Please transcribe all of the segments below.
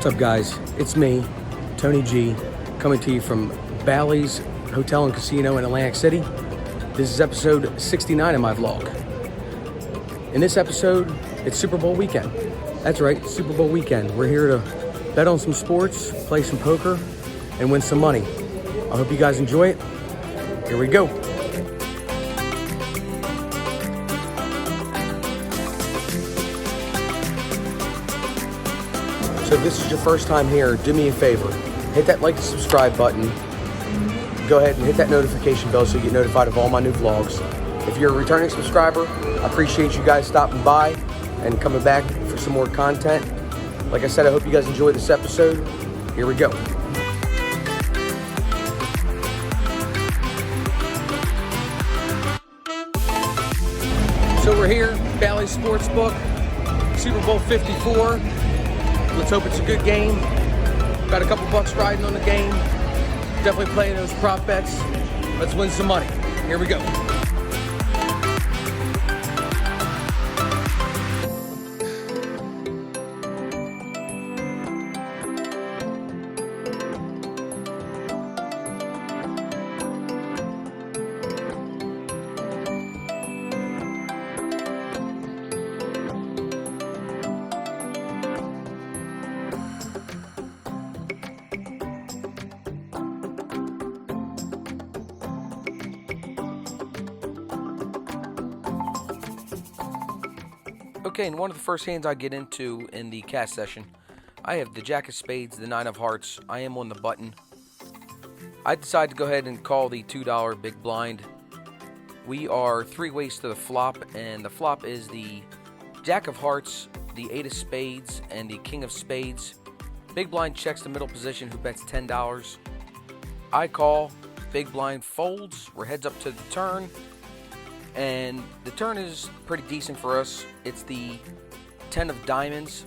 What's up, guys? It's me, Tony G, coming to you from Bally's Hotel and Casino in Atlantic City. This is episode 69 of my vlog. In this episode, it's Super Bowl weekend. That's right, Super Bowl weekend. We're here to bet on some sports, play some poker, and win some money. I hope you guys enjoy it. Here we go. So if this is your first time here, do me a favor. Hit that like and subscribe button. Go ahead and hit that notification bell so you get notified of all my new vlogs. If you're a returning subscriber, I appreciate you guys stopping by and coming back for some more content. Like I said, I hope you guys enjoyed this episode. Here we go. So we're here, Bally's Sportsbook, Super Bowl 54. Let's hope it's a good game. Got a couple bucks riding on the game. Definitely playing those prop bets. Let's win some money. Here we go. Okay, and one of the first hands I get into in the cast session, I have the Jack of Spades, the Nine of Hearts. I am on the button. I decide to go ahead and call the $2 big blind. We are three ways to the flop, and the flop is the Jack of Hearts, the Eight of Spades, and the King of Spades. Big blind checks the middle position, who bets $10. I call, big blind folds. We're heads up to the turn. And the turn is pretty decent for us. It's the 10 of diamonds.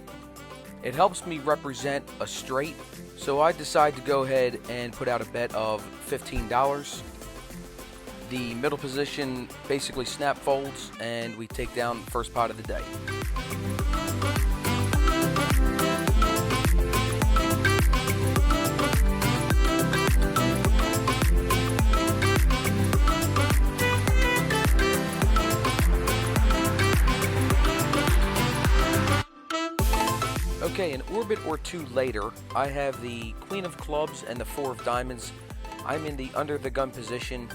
It helps me represent a straight, so I decide to go ahead and put out a bet of $15. The middle position basically snap folds, and we take down the first pot of the day. Okay, an orbit or two later, I have the Queen of Clubs and the Four of Diamonds. I'm in the under the gun position.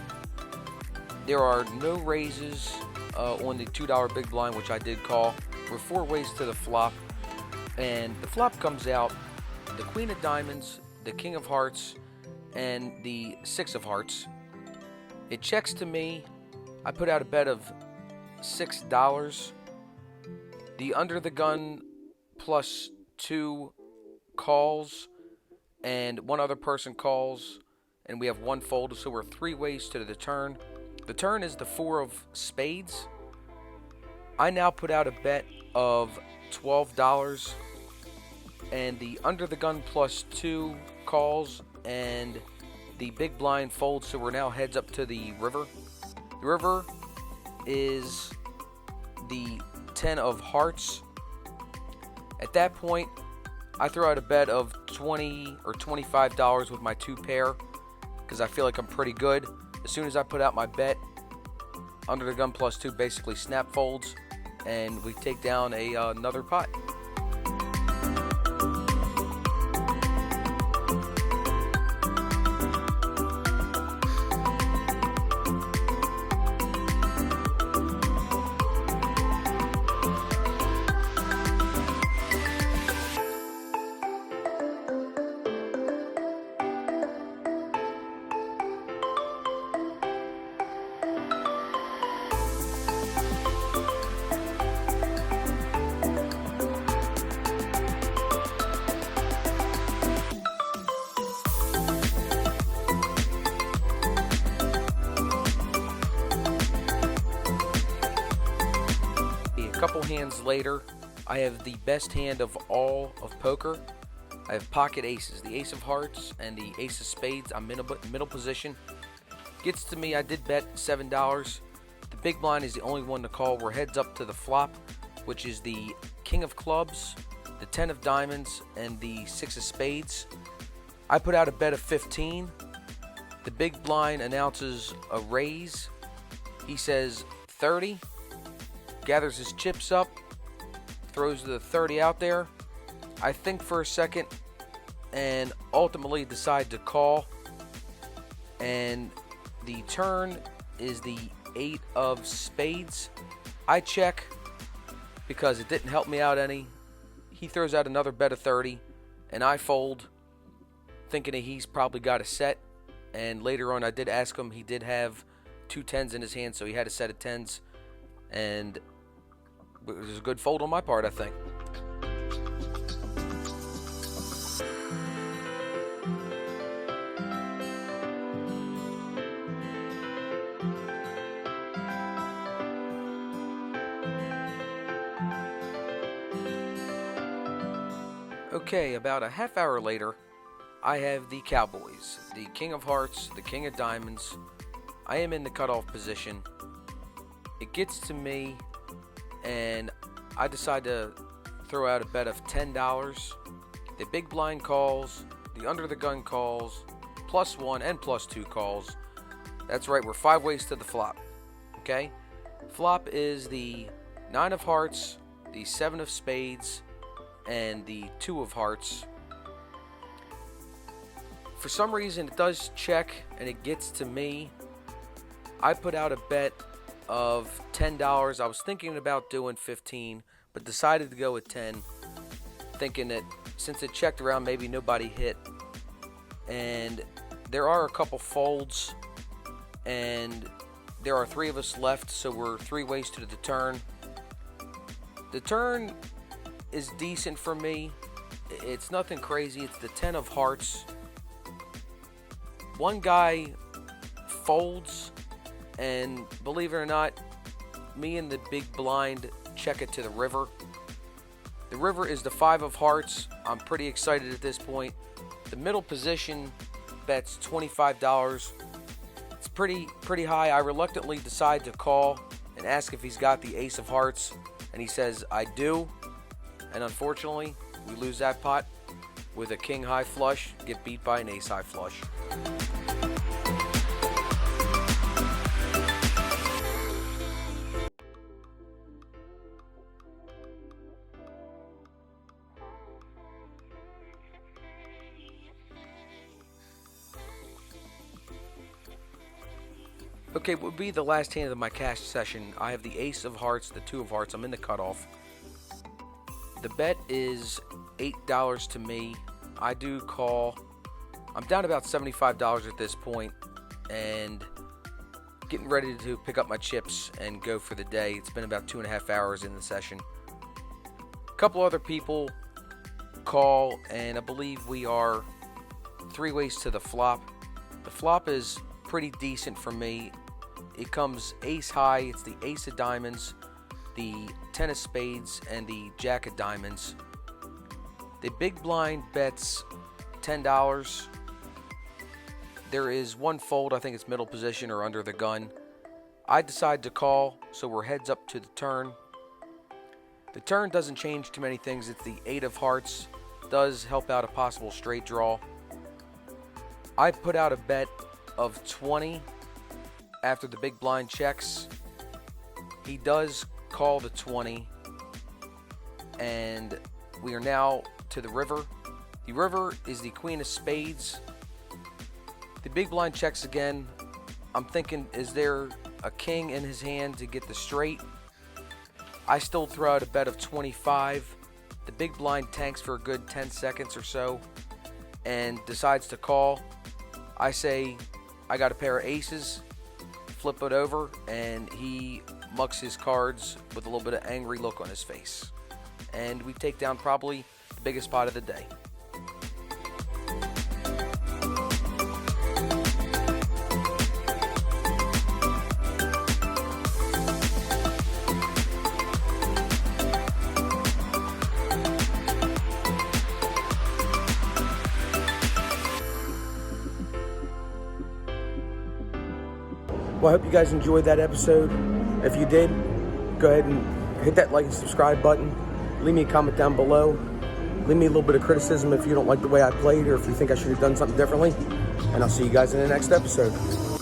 There are no raises on the $2 big blind, which I did call. We're four ways to the flop, and the flop comes out the Queen of Diamonds, the King of Hearts, and the Six of Hearts. It checks to me. I put out a bet of $6. The under the gun plus two calls, and one other person calls, and we have one fold, so we're three ways to the turn. The turn is the Four of Spades. I now put out a bet of $12, and the under the gun plus two calls, and the big blind folds, so we're now heads up to the river. The river is the 10 of hearts. At that point, I throw out a bet of $20 or $25 with my two pair because I feel like I'm pretty good. As soon as I put out my bet, under the gun plus two basically snap folds, and we take down another pot. Couple hands later, I have the best hand of all of poker. I have pocket aces, the Ace of Hearts and the Ace of Spades. I'm in a middle position. Gets to me, I did bet $7. The big blind is the only one to call. We're heads up to the flop, which is the King of Clubs, the 10 of diamonds, and the 6 of spades. I put out a bet of 15. The big blind announces a raise. He says 30, gathers his chips up, throws the 30 out there. I think for a second and ultimately decide to call. And the turn is the 8 of spades. I check because it didn't help me out any. He throws out another bet of 30, and I fold, thinking that he's probably got a set. And later on, I did ask him. He did have 2 10s in his hand, so he had a set of 10s. And it was a good fold on my part, I think. Okay, about a half hour later, I have the Cowboys, the King of Hearts, the King of Diamonds. I am in the cutoff position. It gets to me, and I decide to throw out a bet of $10. The big blind calls, the under the gun calls, +1 and +2 calls. That's right, we're 5 ways to the flop. Okay? Flop is the 9 of hearts, the 7 of spades, and the 2 of hearts. For some reason, it does check, and it gets to me. I put out a bet of $10. I was thinking about doing 15, but decided to go with 10, thinking that since it checked around, maybe nobody hit. And there are a couple folds, and there are 3 of us left, so we're 3 ways to the turn. The turn is decent for me. It's nothing crazy. It's the 10 of hearts. One guy folds, and believe it or not, me and the big blind check it to the river. The river is the 5 of hearts. I'm pretty excited at this point. The middle position bets $25. It's pretty high. I reluctantly decide to call and ask if he's got the ace of hearts, and he says I do. And unfortunately, we lose that pot with a king high flush, get beat by an ace high flush. Okay, what would be the last hand of my cash session? I have the ace of hearts, the 2 of hearts. I'm in the cutoff. The bet is $8 to me. I do call. I'm down about $75 at this point, and getting ready to pick up my chips and go for the day. It's been about 2.5 hours in the session. A couple other people call, and I believe we are 3 ways to the flop. The flop is pretty decent for me. It comes ace high. It's the ace of diamonds, the 10 of spades, and the jack of diamonds. The big blind bets $10. There is one fold. I think it's middle position or under the gun. I decide to call, so we're heads up to the turn. The turn doesn't change too many things. It's the 8 of hearts. Does help out a possible straight draw. I put out a bet of 20 after the big blind checks. He does call the 20, and we are now to the river. The river is the queen of spades. The big blind checks again. I'm thinking, is there a king in his hand to get the straight? I still throw out a bet of 25. The big blind tanks for a good 10 seconds or so and decides to call. I say, I got a pair of aces, flip it over, and he mucks his cards with a little bit of angry look on his face. And we take down probably the biggest pot of the day. Well, I hope you guys enjoyed that episode. If you did, go ahead and hit that like and subscribe button. Leave me a comment down below. Leave me a little bit of criticism if you don't like the way I played or if you think I should have done something differently. And I'll see you guys in the next episode.